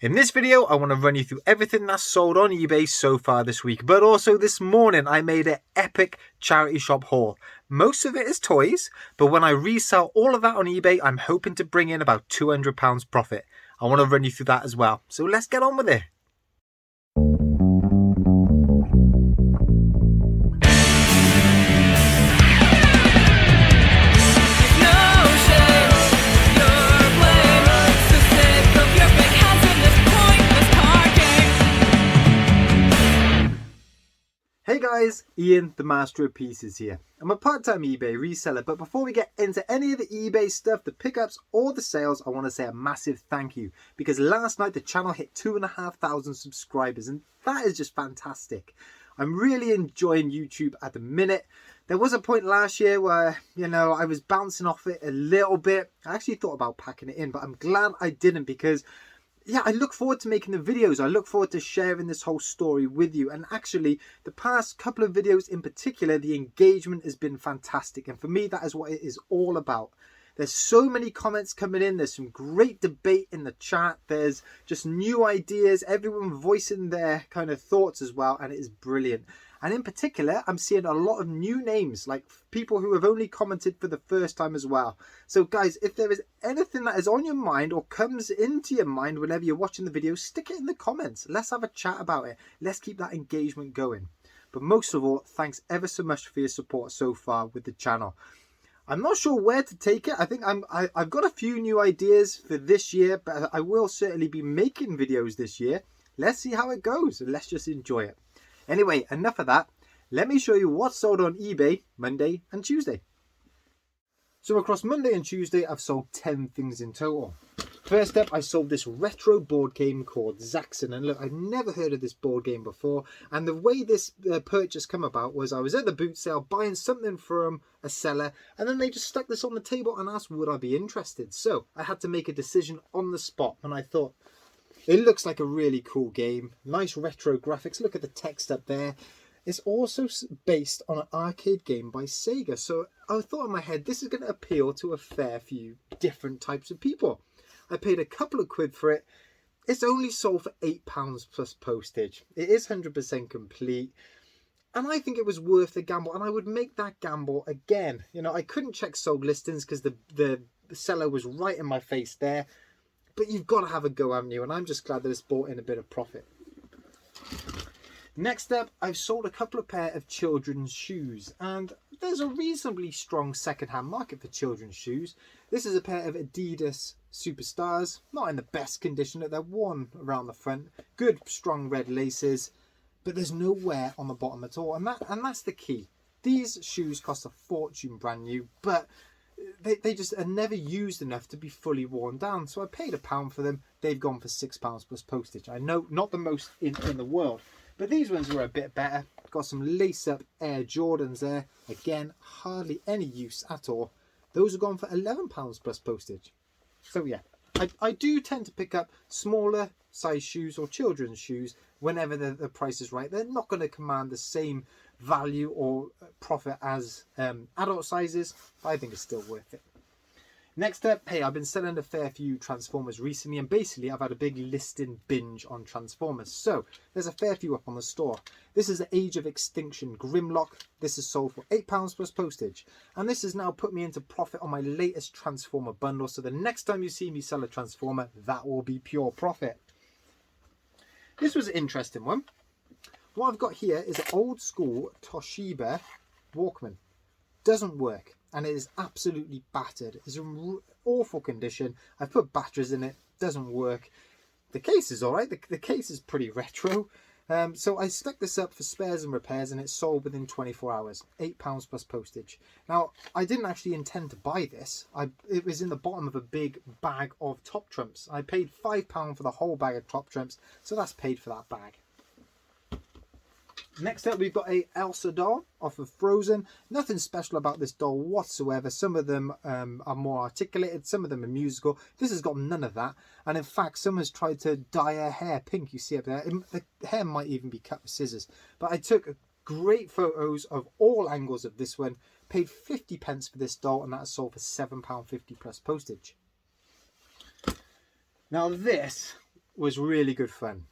In this video, I want to run you through everything that's sold on eBay so far this week, but also this morning I made an epic charity shop haul. Most of it is toys, but when I resell all of that on eBay, I'm hoping to bring in about £200 profit. I want to run you through that as well, so let's get on with it. Hey guys, Ian, the Master of Pieces here. I'm a part-time eBay reseller, but before we get into any of the eBay stuff, the pickups or the sales, I want to say a massive thank you, because last night the channel hit 2,500 subscribers, and that is just fantastic. I'm really enjoying YouTube at the minute. There was a point last year where, I was bouncing off it a little bit. I actually thought about packing it in, but I'm glad I didn't, because I look forward to making the videos. I look forward to sharing this whole story with you. And actually, the past couple of videos in particular, the engagement has been fantastic. And for me, that is what it is all about. There's so many comments coming in. There's some great debate in the chat. There's just new ideas. Everyone voicing their kind of thoughts as well. And it is brilliant. And in particular, I'm seeing a lot of new names, like people who have only commented for the first time as well. So guys, if there is anything that is on your mind or comes into your mind whenever you're watching the video, stick it in the comments. Let's have a chat about it. Let's keep that engagement going. But most of all, thanks ever so much for your support so far with the channel. I'm not sure where to take it. I think I've got a few new ideas for this year, but I will certainly be making videos this year. Let's see how it goes. Let's just enjoy it. Anyway, enough of that. Let me show you what's sold on eBay Monday and Tuesday. So across Monday and Tuesday, I've sold 10 things in total. First up, I sold this retro board game called Zaxxon. And look, I've never heard of this board game before. And the way this purchase come about was I was at the boot sale buying something from a seller. And then they just stuck this on the table and asked, would I be interested? So I had to make a decision on the spot. And I thought, it looks like a really cool game. Nice retro graphics. Look at the text up there. It's also based on an arcade game by Sega. So I thought in my head, this is going to appeal to a fair few different types of people. I paid a couple of quid for it. It's only sold for £8 plus postage. It is 100% complete. And I think it was worth the gamble. And I would make that gamble again. I couldn't check sold listings because the seller was right in my face there. But you've got to have a go, haven't you? And I'm just glad that it's brought in a bit of profit. Next up, I've sold a couple of pair of children's shoes. And there's a reasonably strong second-hand market for children's shoes. This is a pair of Adidas Superstars. Not in the best condition. They're worn around the front. Good, strong red laces. But there's no wear on the bottom at all. And that's the key. These shoes cost a fortune brand new. But they just are never used enough to be fully worn down. So I paid £1 for them. They've gone for £6 plus postage. I know, not the most in the world, but these ones were a bit better. Got some lace-up Air Jordans there. Again, hardly any use at all. Those have gone for £11 plus postage. So yeah, I do tend to pick up smaller size shoes or children's shoes whenever the price is right. They're not going to command the same value or profit as adult sizes, but I think it's still worth it. Next up, hey, I've been selling a fair few Transformers recently, and basically I've had a big listing binge on Transformers. So there's a fair few up on the store. This is the Age of Extinction Grimlock. This is sold for £8 plus postage, and this has now put me into profit on my latest Transformer bundle. So the next time you see me sell a Transformer, that will be pure profit. This was an interesting one. What I've got here is an old school Toshiba Walkman. Doesn't work, and it is absolutely battered. It's in awful condition. I've put batteries in it. Doesn't work. The case is all right. The case is pretty retro. So I stuck this up for spares and repairs, and it's sold within 24 hours. £8 plus postage. Now, I didn't actually intend to buy this. It was in the bottom of a big bag of Top Trumps. I paid £5 for the whole bag of Top Trumps, so that's paid for that bag. Next up, we've got a Elsa doll off of Frozen. Nothing special about this doll whatsoever. Some of them are more articulated, some of them are musical. This has got none of that. And in fact, someone's tried to dye her hair pink. You see up there. The hair might even be cut with scissors. But I took great photos of all angles of this one. Paid 50p for this doll, and that sold for £7.50 plus postage. Now this was really good fun.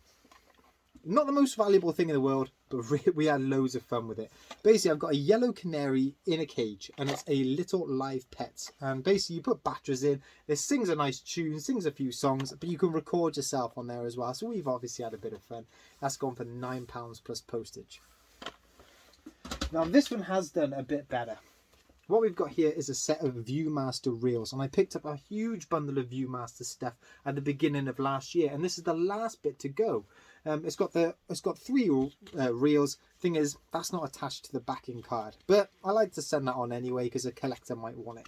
Not the most valuable thing in the world, but we had loads of fun with it. Basically, I've got a yellow canary in a cage, and it's a little live pet. And basically, you put batteries in, it sings a nice tune, sings a few songs, but you can record yourself on there as well. So we've obviously had a bit of fun. That's gone for £9 plus postage. Now, this one has done a bit better. What we've got here is a set of Viewmaster reels, and I picked up a huge bundle of Viewmaster stuff at the beginning of last year, and this is the last bit to go. It's got 3 reels. Thing is, that's not attached to the backing card, but I like to send that on anyway because a collector might want it.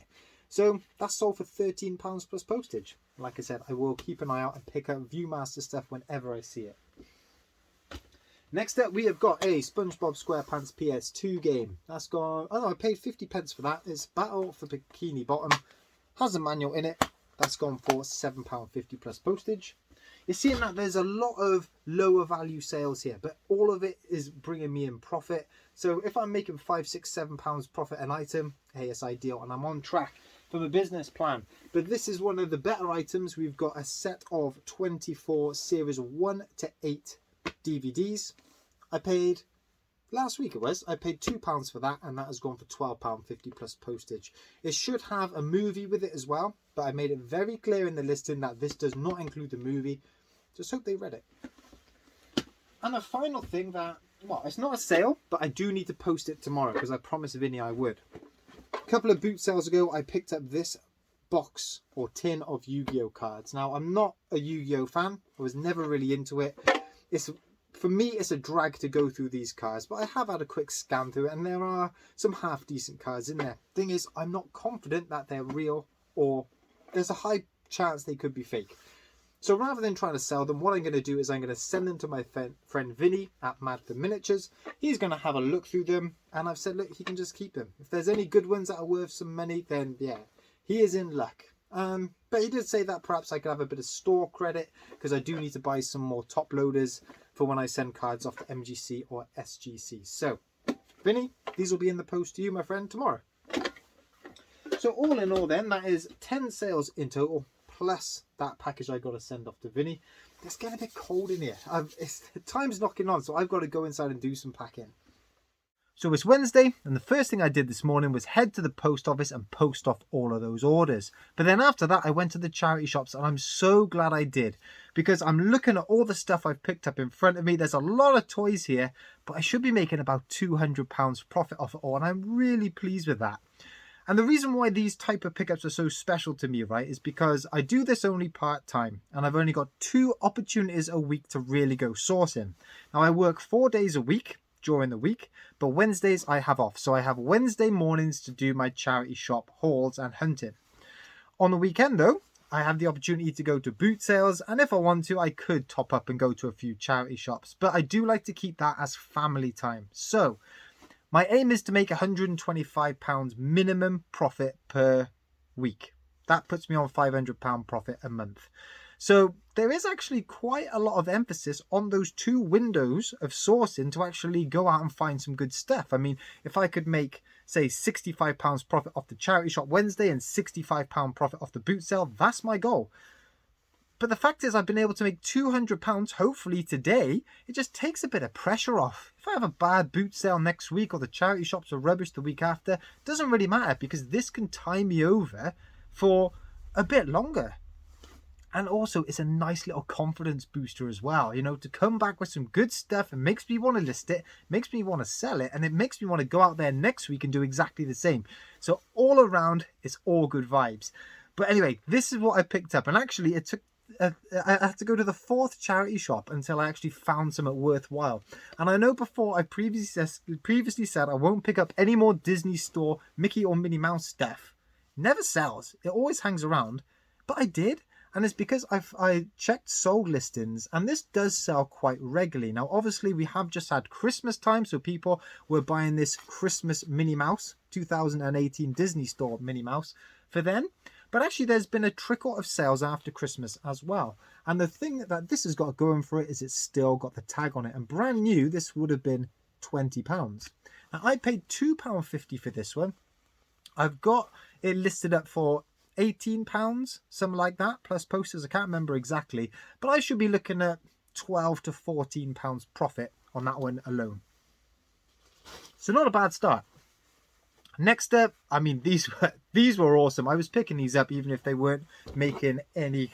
So that's sold for £13 plus postage. Like I said, I will keep an eye out and pick up Viewmaster stuff whenever I see it. Next up, we have got a SpongeBob SquarePants PS2 game. That's gone. Oh, I paid 50p for that. It's Battle for Bikini Bottom. Has a manual in it. That's gone for £7.50 plus postage. You're seeing that there's a lot of lower value sales here, but all of it is bringing me in profit. So if I'm making £5, £6, £7 profit an item, hey, it's ideal, and I'm on track for my business plan. But this is one of the better items. We've got a set of 24 series 1 to 8 DVDs. I paid, last week I paid £2 for that, and that has gone for £12.50 plus postage. It should have a movie with it as well, but I made it very clear in the listing that this does not include the movie. Just hope they read it. And the final thing that, well, it's not a sale, but I do need to post it tomorrow because I promised Vinny I would. A couple of boot sales ago, I picked up this box or tin of Yu-Gi-Oh cards. Now, I'm not a Yu-Gi-Oh fan. I was never really into it. For me, it's a drag to go through these cards, but I have had a quick scan through it, and there are some half decent cards in there. Thing is, I'm not confident that they're real, or there's a high chance they could be fake. So rather than trying to sell them, what I'm going to do is I'm going to send them to my friend Vinny at Mad for Miniatures. He's going to have a look through them, and I've said, look, he can just keep them. If there's any good ones that are worth some money, then yeah, he is in luck. But he did say that perhaps I could have a bit of store credit, because I do need to buy some more top loaders for when I send cards off to MGC or SGC. So, Vinny, these will be in the post to you, my friend, tomorrow. So all in all then, that is 10 sales in total, plus that package I got to send off to Vinny. It's getting a bit cold in here. Time's knocking on, so I've got to go inside and do some packing. So it's Wednesday, and the first thing I did this morning was head to the post office and post off all of those orders. But then after that, I went to the charity shops, and I'm so glad I did, because I'm looking at all the stuff I've picked up in front of me. There's a lot of toys here, but I should be making about £200 profit off it all, and I'm really pleased with that. And the reason why these type of pickups are so special to me, right, is because I do this only part-time, and I've only got 2 opportunities a week to really go sourcing. Now, I work 4 days a week during the week, but Wednesdays I have off. So I have Wednesday mornings to do my charity shop hauls and hunting. On the weekend, though, I have the opportunity to go to boot sales, and if I want to, I could top up and go to a few charity shops. But I do like to keep that as family time. So my aim is to make £125 minimum profit per week. That puts me on £500 profit a month. So there is actually quite a lot of emphasis on those 2 windows of sourcing to actually go out and find some good stuff. I mean, if I could make, say, £65 profit off the charity shop Wednesday and £65 profit off the boot sale, that's my goal. But the fact is, I've been able to make £200 hopefully today. It just takes a bit of pressure off. If I have a bad boot sale next week or the charity shops are rubbish the week after, it doesn't really matter, because this can tie me over for a bit longer. And also, it's a nice little confidence booster as well, you know, to come back with some good stuff. It makes me want to list it, makes me want to sell it, and it makes me want to go out there next week and do exactly the same. So all around, it's all good vibes. But anyway, this is what I picked up. And actually, it took I had to go to the 4th charity shop until I actually found something worthwhile. And I know before I previously said I won't pick up any more Disney Store Mickey or Minnie Mouse stuff. Never sells. It always hangs around. But I did. And it's because I checked sold listings, and this does sell quite regularly. Now, obviously, we have just had Christmas time, so people were buying this Christmas Minnie Mouse, 2018 Disney Store Minnie Mouse for then. But actually, there's been a trickle of sales after Christmas as well. And the thing that this has got going for it is it's still got the tag on it. And brand new, this would have been £20. Now, I paid £2.50 for this one. I've got it listed up for £18, something like that, plus posters. I can't remember exactly, but I should be looking at £12 to £14 profit on that one alone. So not a bad start. Next up, I mean, these were awesome. I was picking these up even if they weren't making any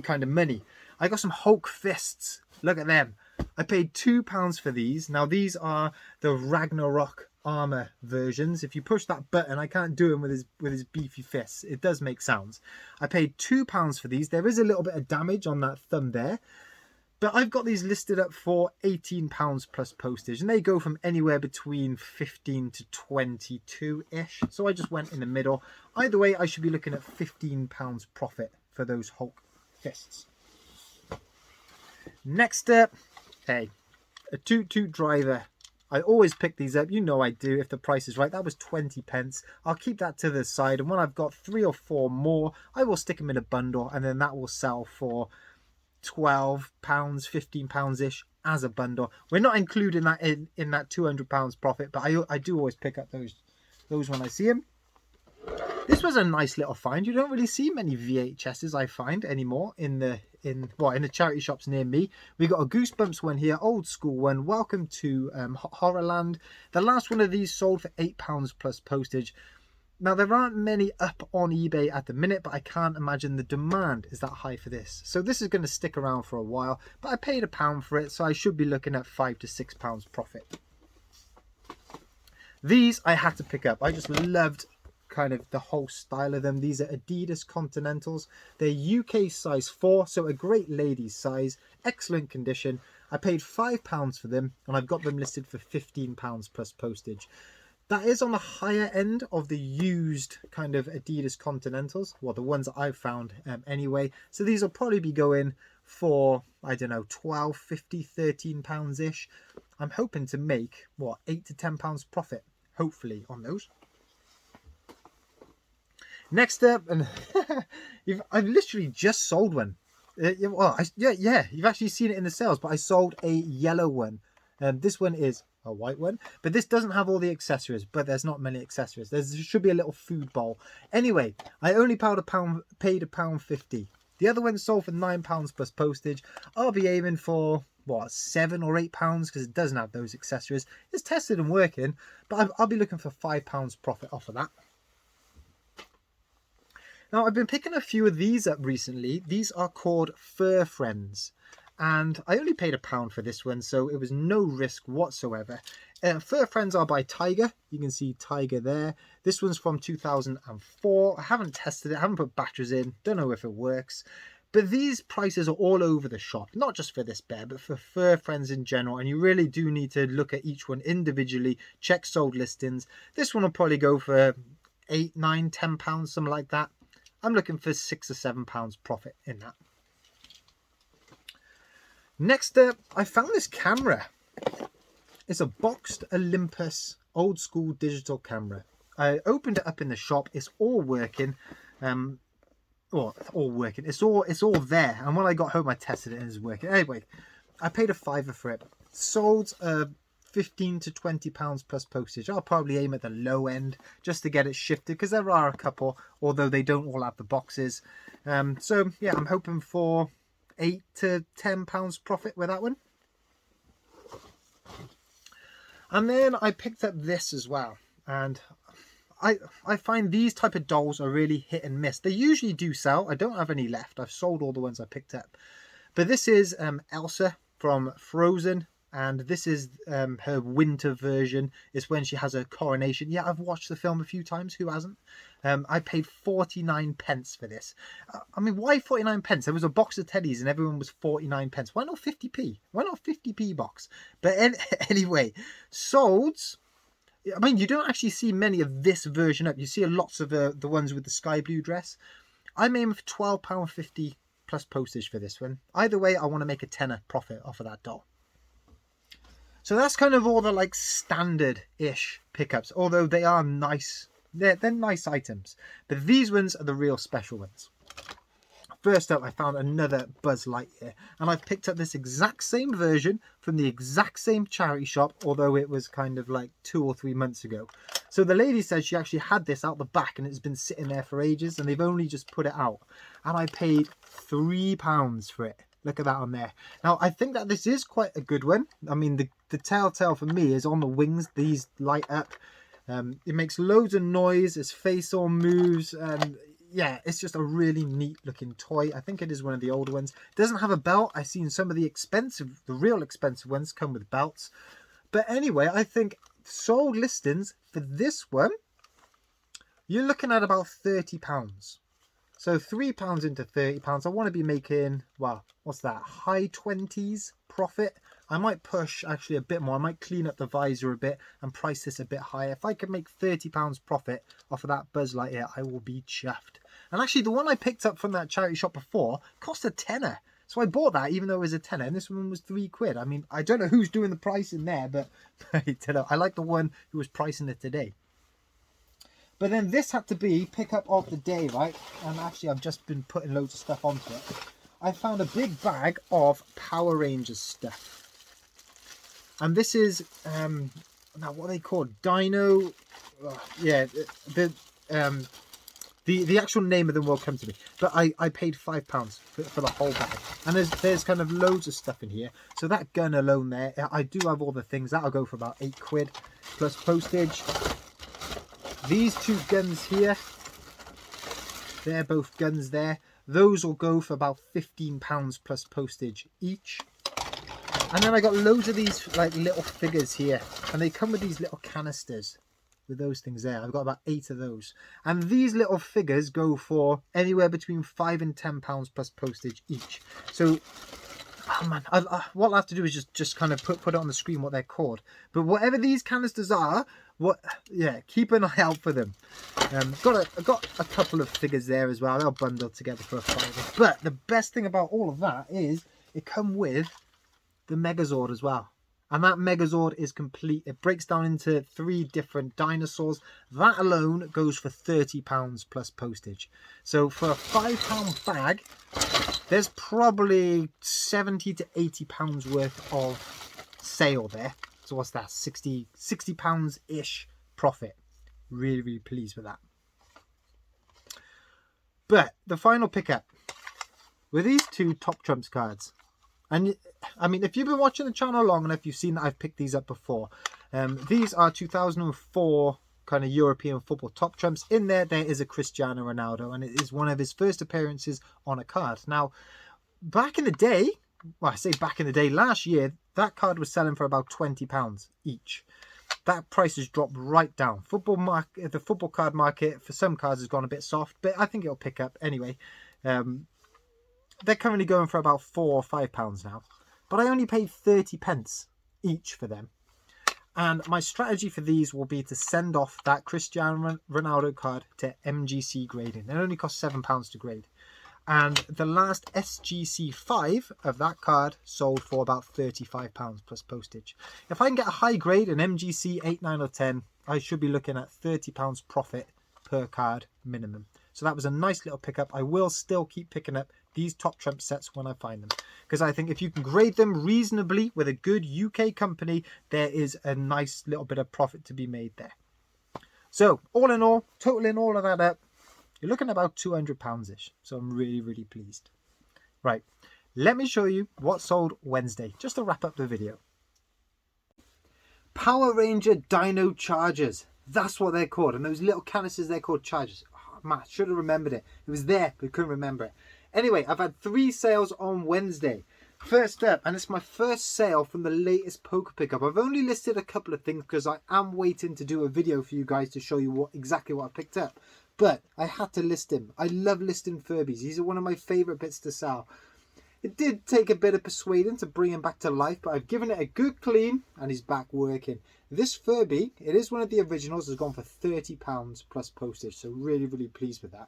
kind of money. I got some Hulk fists. Look at them. I paid £2 for these. Now these are the Ragnarok armor versions. If you push that button, I can't do him with his beefy fists. It does make sounds. I paid £2 for these. There is a little bit of damage on that thumb there, but I've got these listed up for £18 plus postage, and they go from anywhere between 15 to 22-ish. So I just went in the middle. Either way, I should be looking at £15 profit for those Hulk fists. Next up, hey, a toot driver. I always pick these up. You know I do if the price is right. That was 20p. I'll keep that to the side, and when I've got 3 or 4 more, I will stick them in a bundle, and then that will sell for £12, £15-ish as a bundle. We're not including that in that £200 profit, but I do always pick up those when I see them. This was a nice little find. You don't really see many VHSs, I find, anymore in the charity shops near me. We got a Goosebumps one here, old school one. Welcome to Horrorland. The last one of these sold for £8 plus postage. Now, there aren't many up on eBay at the minute, but I can't imagine the demand is that high for this. So this is going to stick around for a while, but I paid £1 for it, so I should be looking at £5 to £6 profit. These I had to pick up. I just loved kind of the whole style of them. These are Adidas Continentals. They're UK size 4, so a great ladies size, excellent condition. I paid £5 for them, and I've got them listed for £15 plus postage. That is on the higher end of the used kind of Adidas Continentals, well, the ones that I've found anyway. So these will probably be going for, I don't know, £12, £15, £13-ish. I'm hoping to make, what, £8 to £10 profit, hopefully, on those. Next up, and I've literally just sold one. Yeah, you've actually seen it in the sales, but I sold a yellow one. This one is a white one, but this doesn't have all the accessories, but there's not many accessories. There should be a little food bowl. Anyway, I only paid £1.50. The other one sold for £9 plus postage. I'll be aiming for, what, £7 or £8 because it doesn't have those accessories. It's tested and working, but I'll be looking for £5 profit off of that. Now, I've been picking a few of these up recently. These are called Fur Friends, and I only paid £1 for this one, so it was no risk whatsoever. Fur Friends are by Tiger. You can see Tiger there. This one's from 2004. I haven't tested it, I haven't put batteries in, don't know if it works. But these prices are all over the shop, not just for this bear, but for Fur Friends in general. And you really do need to look at each one individually, check sold listings. This one will probably go for £8, £9, £10, something like that. I'm looking for £6 or £7 profit in that. Next up, I found this camera. It's a boxed Olympus old school digital camera. I opened it up in the shop. It's all working. All working. It's all there. And when I got home, I tested it and it's working. Anyway, I paid £5 for it. Sold £15 to £20 plus postage. I'll probably aim at the low end just to get it shifted because there are a couple, although they don't all have the boxes. So yeah, I'm hoping for £8 to £10 profit with that one. And then I picked up this as well, and I find these type of dolls are really hit and miss. They usually do sell. I don't have any left. I've sold all the ones I picked up, but this is Elsa from Frozen. And this is her winter version. It's when she has her coronation. Yeah, I've watched the film a few times. Who hasn't? I paid 49p for this. I mean, why 49p? There was a box of teddies and everyone was 49p. Why not 50p? Why not 50p box? But anyway, sold. I mean, you don't actually see many of this version up. You see lots of the ones with the sky blue dress. I'm aiming for £12.50 plus postage for this one. Either way, I want to make a tenner profit off of that doll. So that's kind of all the like standard-ish pickups, although they are nice. They're nice items, but these ones are the real special ones. First up, I found another Buzz Lightyear, and I've picked up this exact same version from the exact same charity shop, although it was kind of like 2 or 3 months ago. So the lady said she actually had this out the back and it's been sitting there for ages and they've only just put it out. And I paid £3 for it. Look at that on there. Now, I think that this is quite a good one. I mean, the telltale for me is on the wings. These light up. It makes loads of noise. Its face all moves. And yeah, it's just a really neat looking toy. I think it is one of the older ones. It doesn't have a belt. I've seen some of the real expensive ones come with belts. But anyway, I think sold listings for this one, you're looking at about £30. So £3 into £30. I want to be making, well, what's that? High 20s profit. I might push actually a bit more. I might clean up the visor a bit and price this a bit higher. If I could make £30 profit off of that Buzz Light here, I will be chuffed. And actually, the one I picked up from that charity shop before cost a tenner. So I bought that even though it was a tenner, and this one was £3. I mean, I don't know who's doing the pricing there, but I like the one who was pricing it today. But then this had to be pickup of the day, right? And actually, I've just been putting loads of stuff onto it. I found a big bag of Power Rangers stuff. And this is, now what are they called? Dino, yeah, the actual name of them will come to me. But I paid £5 for the whole bag. And there's kind of loads of stuff in here. So that gun alone there, I do have all the things. That'll go for about £8 plus postage. These two guns here, they're both guns there. Those will go for about £15 plus postage each. And then I got loads of these like little figures here. And they come with these little canisters with those things there. I've got about 8 of those. And these little figures go for anywhere between £5 and £10 plus postage each. So, oh man, what I'll have to do is just kind of put it on the screen what they're called. But whatever these canisters are, keep an eye out for them. I've got a couple of figures there as well. They'll bundle together for a £5. But the best thing about all of that is it comes with the Megazord as well. And that Megazord is complete. It breaks down into 3 different dinosaurs. That alone goes for £30 plus postage. So for a £5 bag, there's probably £70 to £80 worth of sale there. So what's that? £60-ish profit. Really, really pleased with that. But the final pickup were these 2 Top Trumps cards. And I mean, if you've been watching the channel long enough, you've seen that I've picked these up before. These are 2004 kind of European football Top Trumps. In there is a Cristiano Ronaldo, and it is one of his first appearances on a card. Now, back in the day, well, I say back in the day, last year, that card was selling for about £20 each. That price has dropped right down. The football card market for some cards has gone a bit soft, but I think it'll pick up anyway. They're currently going for about £4 or £5 now, but I only paid 30p each for them. And my strategy for these will be to send off that Cristiano Ronaldo card to MGC grading. It only costs £7 to grade. And the last SGC5 of that card sold for about £35 plus postage. If I can get a high grade, an MGC 8, 9 or 10, I should be looking at £30 profit per card minimum. So that was a nice little pickup. I will still keep picking up these Top Trump sets when I find them, because I think if you can grade them reasonably with a good UK company, there is a nice little bit of profit to be made there. So all in all, totaling all of that up, you're looking at about £200-ish. So I'm really, really pleased. Right, let me show you what sold Wednesday, just to wrap up the video. Power Ranger Dino Chargers. That's what they're called. And those little canisters, they're called chargers. Oh, man, I should have remembered it. It was there, but couldn't remember it. Anyway, I've had 3 sales on Wednesday. First up, and it's my first sale from the latest poker pickup. I've only listed a couple of things because I am waiting to do a video for you guys to show you exactly what I picked up. But I had to list him. I love listing Furbies. These are one of my favourite bits to sell. It did take a bit of persuading to bring him back to life, but I've given it a good clean and he's back working. This Furby, it is one of the originals, has gone for £30 plus postage. So really, really pleased with that.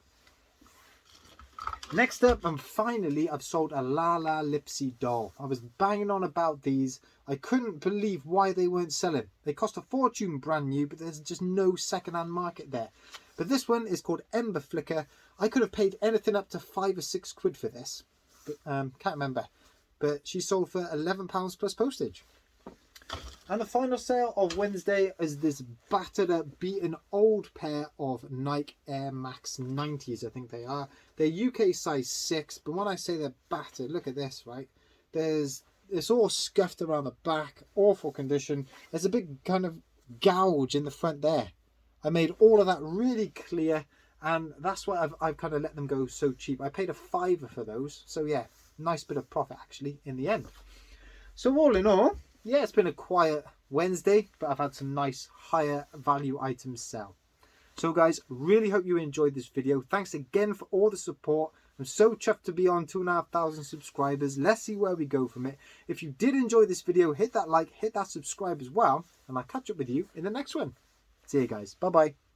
Next up, and finally, I've sold a Lala Lipsy doll. I was banging on about these. I couldn't believe why they weren't selling. They cost a fortune brand new, but there's just no second-hand market there. But this one is called Ember Flicker. I could have paid anything up to £5 or £6 for this, but can't remember. But she sold for £11 plus postage. And the final sale of Wednesday is this battered up, beaten old pair of Nike Air Max 90s, I think they are. They're UK size 6, but when I say they're battered, look at this, right? It's all scuffed around the back, awful condition. There's a big kind of gouge in the front there. I made all of that really clear, and that's why I've kind of let them go so cheap. I paid £5 for those, so yeah, nice bit of profit actually in the end. So all in all, yeah, it's been a quiet Wednesday, but I've had some nice higher value items sell. So guys, really hope you enjoyed this video. Thanks again for all the support. I'm so chuffed to be on 2,500 subscribers. Let's see where we go from it. If you did enjoy this video, hit that like, hit that subscribe as well, and I'll catch up with you in the next one. See you guys. Bye bye.